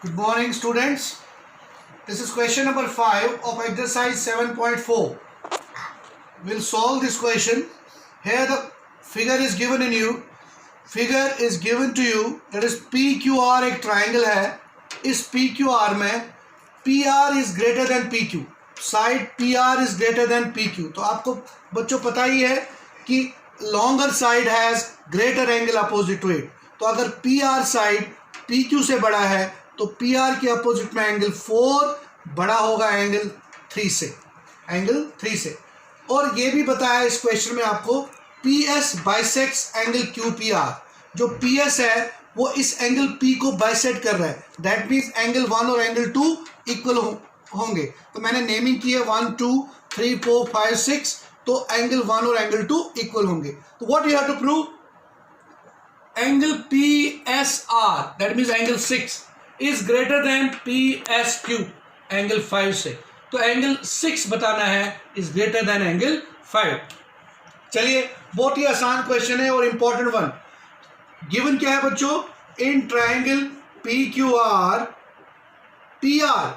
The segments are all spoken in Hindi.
Good morning, students. This is question number 5 of exercise 7.4. We'll solve this question. Here the figure is given in you. Figure is given to you. That is PQR एक triangle है. इस PQR में PR is greater than PQ. Side PR is greater than PQ. तो आपको बच्चों पता ही है कि longer side has greater angle opposite to it. तो अगर PR side PQ से बड़ा है तो PR के अपोजिट में एंगल 4 बड़ा होगा एंगल 3 से और ये भी बताया इस क्वेश्चन में आपको PS बाइसेक्ट्स एंगल QPR. जो PS है वो इस एंगल P को बाइसेक्ट कर रहा है. दैट मीन्स एंगल 1 और एंगल 2 इक्वल होंगे. तो मैंने नेमिंग की है 1 2 3 4 5 6. तो एंगल 1 और एंगल 2 इक्वल होंगे. तो what you have to prove? Angle PSR that means angle 6 is greater than PSQ angle 5 से. तो एंगल 6 बताना है इज ग्रेटर देन एंगल 5. चलिए बहुत ही आसान क्वेश्चन है और इंपॉर्टेंट वन. गिवन क्या है बच्चों? इन ट्राइंगल PQR PR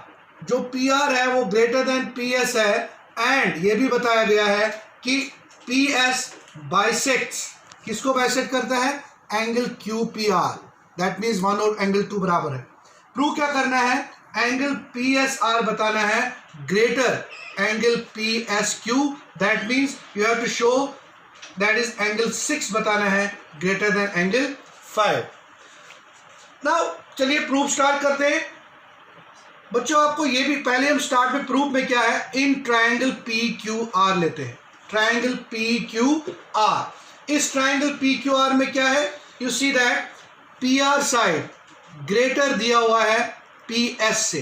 जो PR है वो ग्रेटर देन PS है एंड ये भी बताया गया है कि PS बाइसेक्ट्स किसको बाइसेक्ट करता है? Angle QPR. दैट मीन्स 1 और एंगल 2 बराबर है. प्रूव क्या करना है? एंगल PSR बताना है greater angle PSQ. That means you have to show that is angle 6 बताना है ग्रेटर देन एंगल 5. नाउ चलिए प्रूफ स्टार्ट करते हैं. बच्चों आपको ये भी पहले हम स्टार्ट में प्रूफ में क्या है इन ट्राइंगल PQR लेते हैं. Triangle PQR. इस ट्राइंगल PQR में क्या है? You see that PR side greater दिया हुआ है PS से.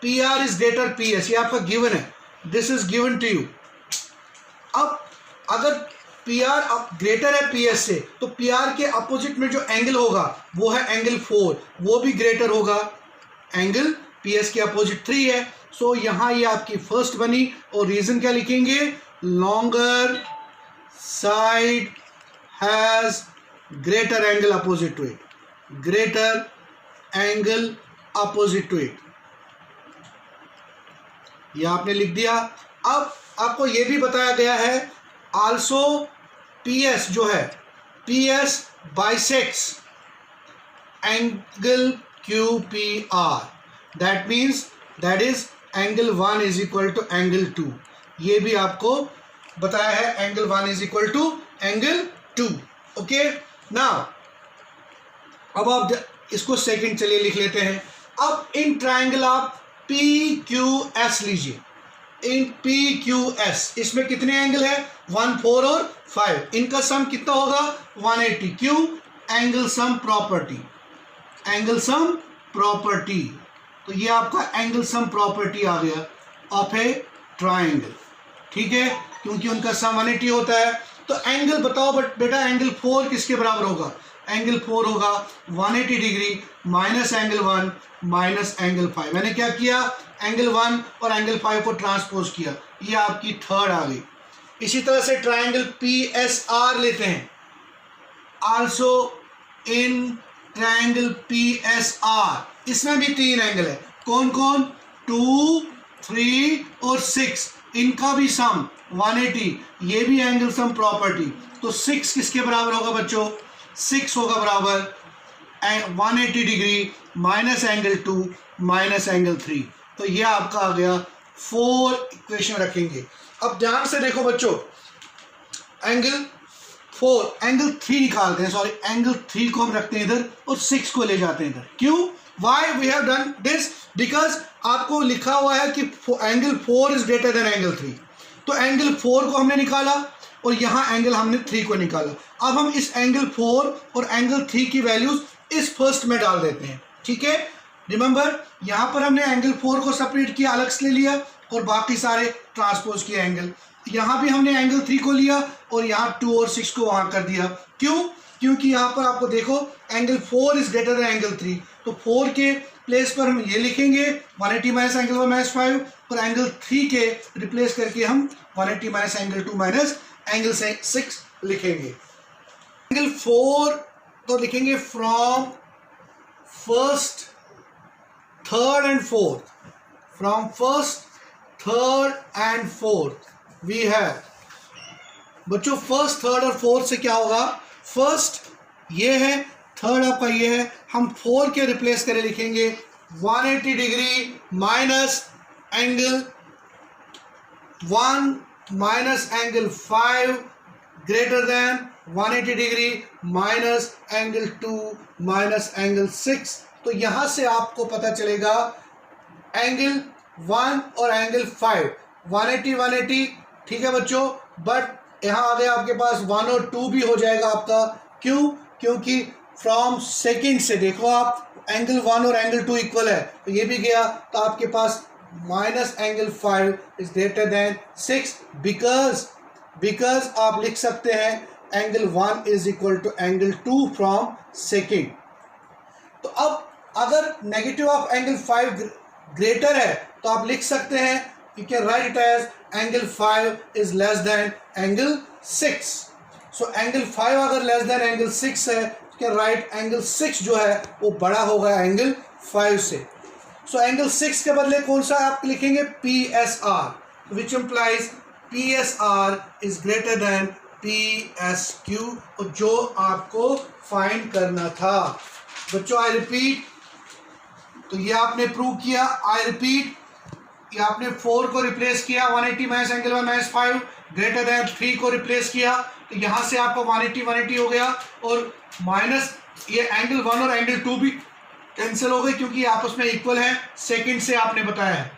PR is greater PS. ये आपका गिवन है. This is given to you. अब अगर PR ग्रेटर है PS से तो PR के अपोजिट में जो एंगल होगा वो है एंगल 4. वो भी ग्रेटर होगा. एंगल PS के अपोजिट 3 है. सो यहां ये आपकी फर्स्ट बनी और रीजन क्या लिखेंगे? Longer side has greater angle opposite to it. Greater angle opposite to it. ये आपने लिख दिया. अब आपको ये भी बताया गया है आल्सो PS जो है PS bisects angle QPR. That means that is angle 1 is equal to angle 2. ये भी आपको बताया है angle 1 is equal to angle 2. Okay. Now अब आप इसको सेकंड चलिए लिख लेते हैं. अब इन ट्राइंगल आप PQS लीजिए. इन PQS इसमें कितने एंगल है? 1 4 और 5. इनका सम कितना होगा? 180. क्यों? Angle sum property. Angle sum property. तो ये आपका एंगल सम प्रॉपर्टी आ गया ऑफ ए ट्राइंगल. ठीक है, क्योंकि उनका सम 180 होता है. तो एंगल बताओ बट बेटा एंगल 4 किसके बराबर होगा? एंगल 4 होगा 180 degree minus angle 1 minus angle 5. मैंने क्या किया? एंगल 1 और एंगल 5 को ट्रांसपोज किया. ये आपकी थर्ड आ गई. इसी तरह से ट्राइंगल PSR लेते हैं. आल्सो इन ट्राइंगल PSR इसमें भी 3 एंगल है. कौन कौन? 2 3 और 6. इनका भी सम 180. ये भी एंगल सम प्रॉपर्टी. तो 6 किसके बराबर होगा बच्चों? 6 होगा बराबर 180 degree minus angle 2 minus angle 3. तो ये आपका आ गया 4 इक्वेशन रखेंगे. अब ध्यान से देखो बच्चों. एंगल 4 एंगल 3 निकालते हैं. सॉरी एंगल 3 को हम रखते हैं इधर और 6 को ले जाते हैं इधर. क्यों? Why we have done this? Because आपको लिखा हुआ है कि angle 4 is greater than angle 3. तो एंगल 4 को हमने निकाला और यहाँ एंगल हमने 3 को निकाला. अब हम इस एंगल 4 और एंगल 3 की वैल्यूज इस फर्स्ट में डाल देते हैं. ठीक है, रिमेंबर यहाँ पर हमने एंगल 4 को सेपरेट किया, अलग से ले लिया और बाकी सारे ट्रांसपोज किए एंगल. यहाँ भी हमने एंगल 3 को लिया और यहाँ 2 और 6 को वहाँ कर दिया. क्यों? क्योंकि यहाँ पर आपको देखो angle 4 is greater than angle 3. तो 4 के प्लेस पर हम ये लिखेंगे 180 माइनस एंगल 1 माइनस 5 और एंगल 3 के रिप्लेस करके हम 180 माइनस एंगल 2 माइनस एंगल 6 लिखेंगे. एंगल 4 तो लिखेंगे from first third and fourth, from first, third and fourth we have, बच्चों फर्स्ट, थर्ड और फोर्थ से क्या होगा, फर्स्ट ये है, थर्ड आपका ये है, हम 4 के रिप्लेस करें, लिखेंगे 180 degree minus angle 1 minus angle 5 greater than 180 degree minus angle 2 minus angle 6। तो यहाँ से आपको पता चलेगा एंगल 1 और एंगल 5 180 ठीक है बच्चों, बट यहाँ आ गया आपके पास 1 और 2 भी हो जाएगा आपका, क्यों, क्योंकि फ्रॉम सेकंड से देखो आप एंगल 1 और एंगल 2 इक्वल है, तो ये भी गया, तो आपके पास minus angle 5 is greater than 6 because आप लिख सकते हैं angle 1 is equal to angle 2 from second. तो अब अगर नेगेटिव ऑफ एंगल 5 ग्रेटर है तो आप लिख सकते हैं, you can write it as angle 5 is less than angle 6। So angle 5 अगर लेस देन एंगल 6 है, यू कैन राइट एंगल 6 जो है वो बड़ा होगा एंगल 5 से। सो एंगल 6 के बदले कौन सा आप लिखेंगे, PSR, which implies PSR is greater than PSQ, और जो आपको फाइंड करना था बच्चों। आई रिपीट, तो ये आपने प्रूव किया, आई रिपीट, ये आपने 4 को रिप्लेस किया 180 minus angle 1 minus 5 greater than 3 को रिप्लेस किया, तो यहाँ से आपका 180 हो गया, और माइनस ये एंगल 1 और एंगल 2 भी कैंसिल हो गए क्योंकि आपस में इक्वल है, सेकंड से आपने बताया है।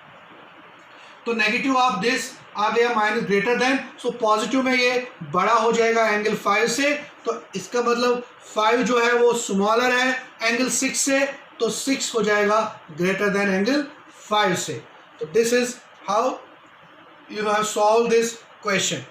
तो नेगेटिव ऑफ दिस आ गया minus greater than, so positive में ये बड़ा हो जाएगा एंगल 5 से, तो इसका मतलब 5 जो है वो स्मॉलर है एंगल 6 से, तो 6 हो जाएगा ग्रेटर देन एंगल 5 से। तो this is how you have solve this question.